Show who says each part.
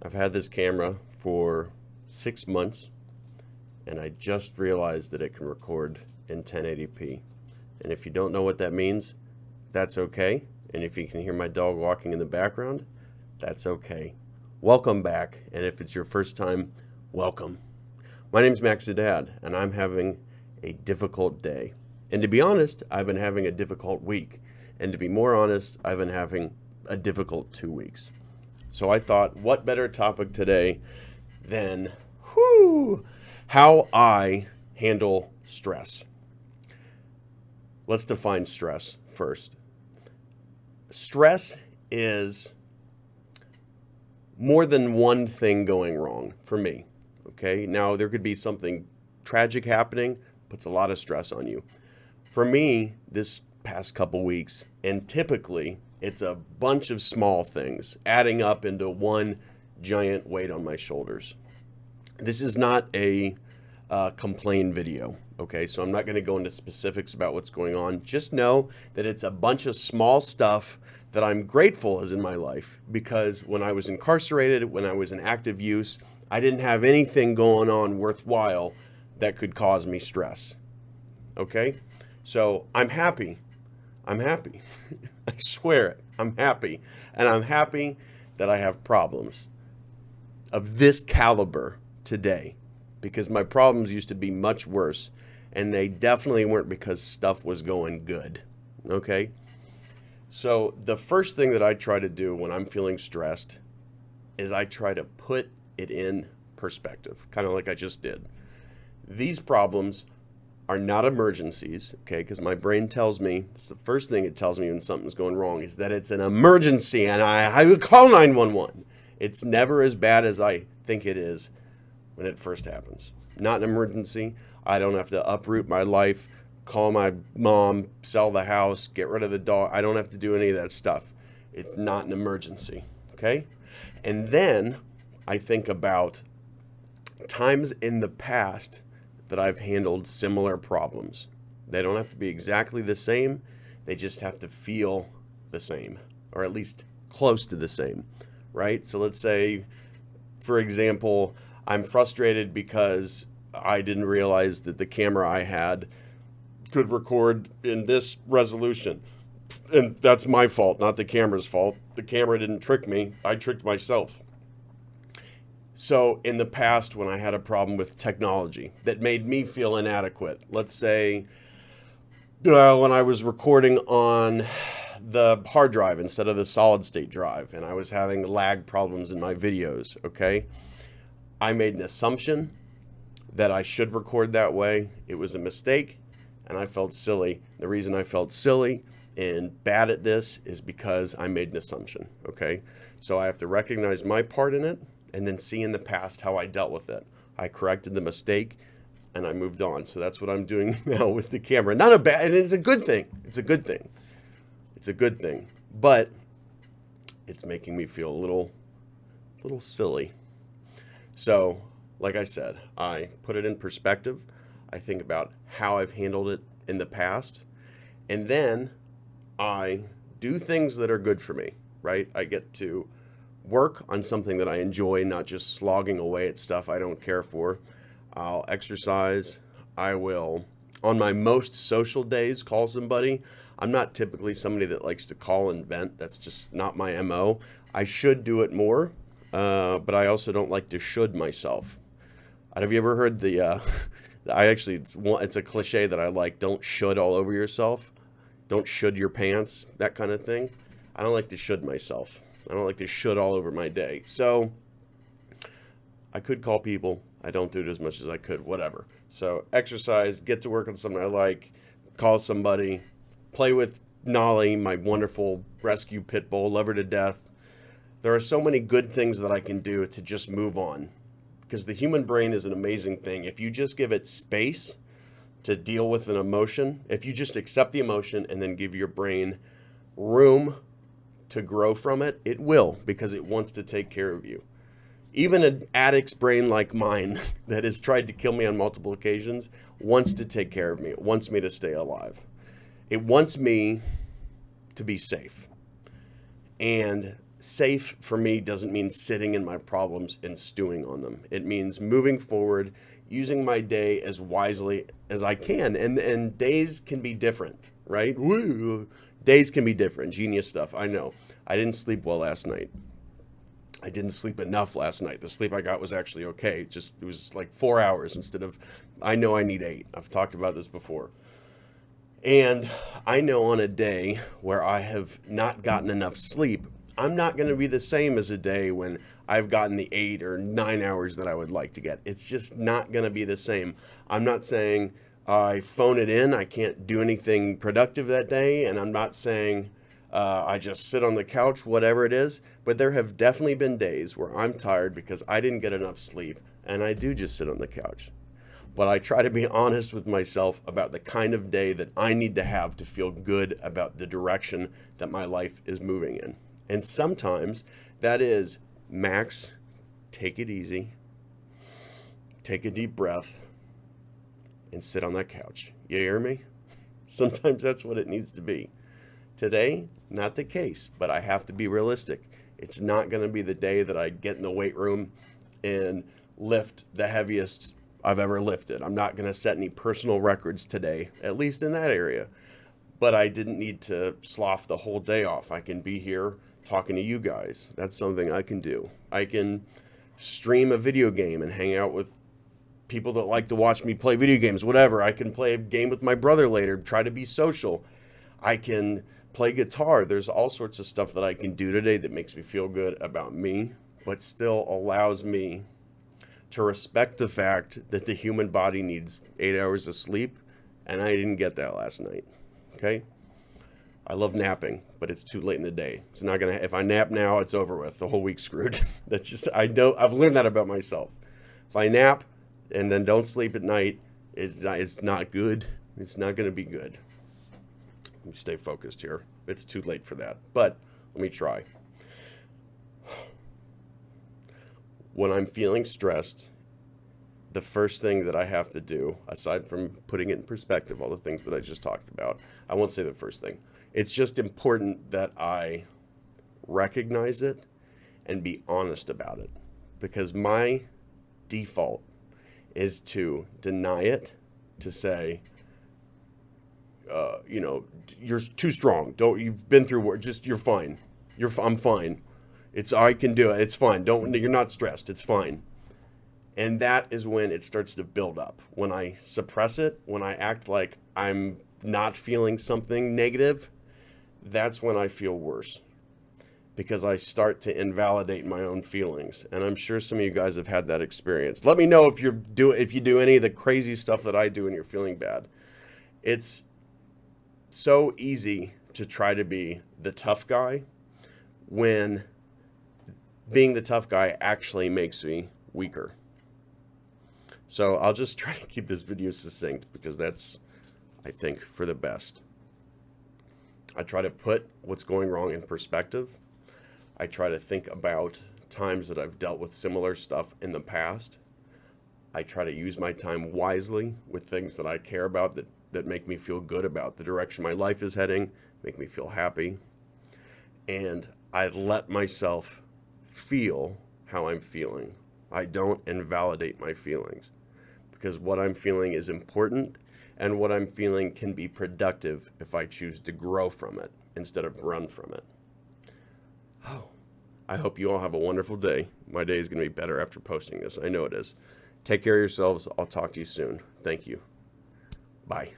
Speaker 1: I've had this camera for 6 months, and I just realized that it can record in 1080p. And if you don't know what that means, that's okay. And if you can hear my dog walking in the background, that's okay. Welcome back, and if it's your first time, welcome. My name's Haddad, and I'm having a difficult day. And to be honest, I've been having a difficult week. And to be more honest, I've been having a difficult 2 weeks. So I thought, what better topic today than how I handle stress. Let's define stress first. Stress is more than one thing going wrong for me. Okay, now there could be something tragic happening, puts a lot of stress on you. For me, this past couple weeks, and typically it's a bunch of small things adding up into one giant weight on my shoulders. This is not a complain video, okay? So I'm not going to go into specifics about what's going on. Just know that it's a bunch of small stuff that I'm grateful is in my life, because when I was incarcerated, when I was in active use, I didn't have anything going on worthwhile that could cause me stress, okay? So I'm happy. I swear it. I'm happy. And I'm happy that I have problems of this caliber today, because my problems used to be much worse, and they definitely weren't because stuff was going good. Okay? So the first thing that I try to do when I'm feeling stressed is I try to put it in perspective, kind of like I just did. These problems are not emergencies, okay? Because my brain tells me, it's the first thing it tells me when something's going wrong is that it's an emergency, and I would call 911. It's never as bad as I think it is when it first happens. Not an emergency. I don't have to uproot my life, call my mom, sell the house, get rid of the dog. I don't have to do any of that stuff. It's not an emergency, okay? And then I think about times in the past that I've handled similar problems. They don't have to be exactly the same. They just have to feel the same, or at least close to the same, right? So let's say, for example, I'm frustrated because I didn't realize that the camera I had could record in this resolution. And that's my fault, not the camera's fault. The camera didn't trick me. I tricked myself. So in the past, when I had a problem with technology that made me feel inadequate, let's say when I was recording on the hard drive instead of the solid state drive, and I was having lag problems in my videos, okay? I made an assumption that I should record that way. It was a mistake, and I felt silly. The reason I felt silly and bad at this is because I made an assumption, okay? So I have to recognize my part in it, and then see in the past how I dealt with it. I corrected the mistake, and I moved on. So that's what I'm doing now with the camera. Not a bad, and it's a good thing. It's a good thing. It's a good thing. But it's making me feel a little silly. So, like I said, I put it in perspective. I think about how I've handled it in the past. And then I do things that are good for me, right? I get to work on something that I enjoy, not just slogging away at stuff I don't care for. I'll exercise. I will, on my most social days, call somebody. I'm not typically somebody that likes to call and vent. That's just not my MO. I should do it more, but I also don't like to should myself. Have you ever heard it's a cliche that I like, don't should all over yourself. Don't should your pants, that kind of thing. I don't like to should myself. I don't like to should all over my day. So I could call people. I don't do it as much as I could, whatever. So exercise, get to work on something I like, call somebody, play with Nolly, my wonderful rescue pit bull, love her to death. There are so many good things that I can do to just move on, because the human brain is an amazing thing. If you just give it space to deal with an emotion, if you just accept the emotion and then give your brain room to grow from it, it will, because it wants to take care of you. Even an addict's brain like mine that has tried to kill me on multiple occasions wants to take care of me. It wants me to stay alive. It wants me to be safe. And safe for me doesn't mean sitting in my problems and stewing on them. It means moving forward, using my day as wisely as I can. And days can be different, right? Woo. Days can be different. Genius stuff. I know. I didn't sleep well last night. I didn't sleep enough last night. The sleep I got was actually okay. It was like 4 hours instead of, I know I need 8. I've talked about this before. And I know on a day where I have not gotten enough sleep, I'm not going to be the same as a day when I've gotten the 8 or 9 hours that I would like to get. It's just not going to be the same. I'm not saying I phone it in, I can't do anything productive that day, and I'm not saying I just sit on the couch, whatever it is, but there have definitely been days where I'm tired because I didn't get enough sleep, and I do just sit on the couch. But I try to be honest with myself about the kind of day that I need to have to feel good about the direction that my life is moving in. And sometimes that is, Max, take it easy, take a deep breath, and sit on that couch. You hear me? Sometimes that's what it needs to be. Today, not the case, but I have to be realistic. It's not going to be the day that I get in the weight room and lift the heaviest I've ever lifted. I'm not going to set any personal records today, at least in that area. But I didn't need to slough the whole day off. I can be here talking to you guys. That's something I can do. I can stream a video game and hang out with people that like to watch me play video games, whatever. I can play a game with my brother later, try to be social. I can play guitar. There's all sorts of stuff that I can do today that makes me feel good about me, but still allows me to respect the fact that the human body needs 8 hours of sleep, and I didn't get that last night. Okay? I love napping, but it's too late in the day. It's not gonna. If I nap now, it's over with. The whole week's screwed. That's just. I know. I've learned that about myself. If I nap and then don't sleep at night, it's not good. It's not gonna be good. Let me stay focused here. It's too late for that, but let me try. When I'm feeling stressed, the first thing that I have to do, aside from putting it in perspective, all the things that I just talked about, I won't say the first thing. It's just important that I recognize it and be honest about it, because my default is to deny it, to say, you're too strong. You've been through work. You're fine. I'm fine. I can do it. It's fine. You're not stressed. It's fine. And that is when it starts to build up. When I suppress it, when I act like I'm not feeling something negative, that's when I feel worse, because I start to invalidate my own feelings. And I'm sure some of you guys have had that experience. Let me know if you do any of the crazy stuff that I do and you're feeling bad. It's so easy to try to be the tough guy when being the tough guy actually makes me weaker. So I'll just try to keep this video succinct, because that's, I think, for the best. I try to put what's going wrong in perspective. I try to think about times that I've dealt with similar stuff in the past. I try to use my time wisely with things that I care about, that make me feel good about the direction my life is heading, make me feel happy. And I let myself feel how I'm feeling. I don't invalidate my feelings, because what I'm feeling is important, and what I'm feeling can be productive if I choose to grow from it instead of run from it. Oh, I hope you all have a wonderful day. My day is going to be better after posting this. I know it is. Take care of yourselves. I'll talk to you soon. Thank you. Bye.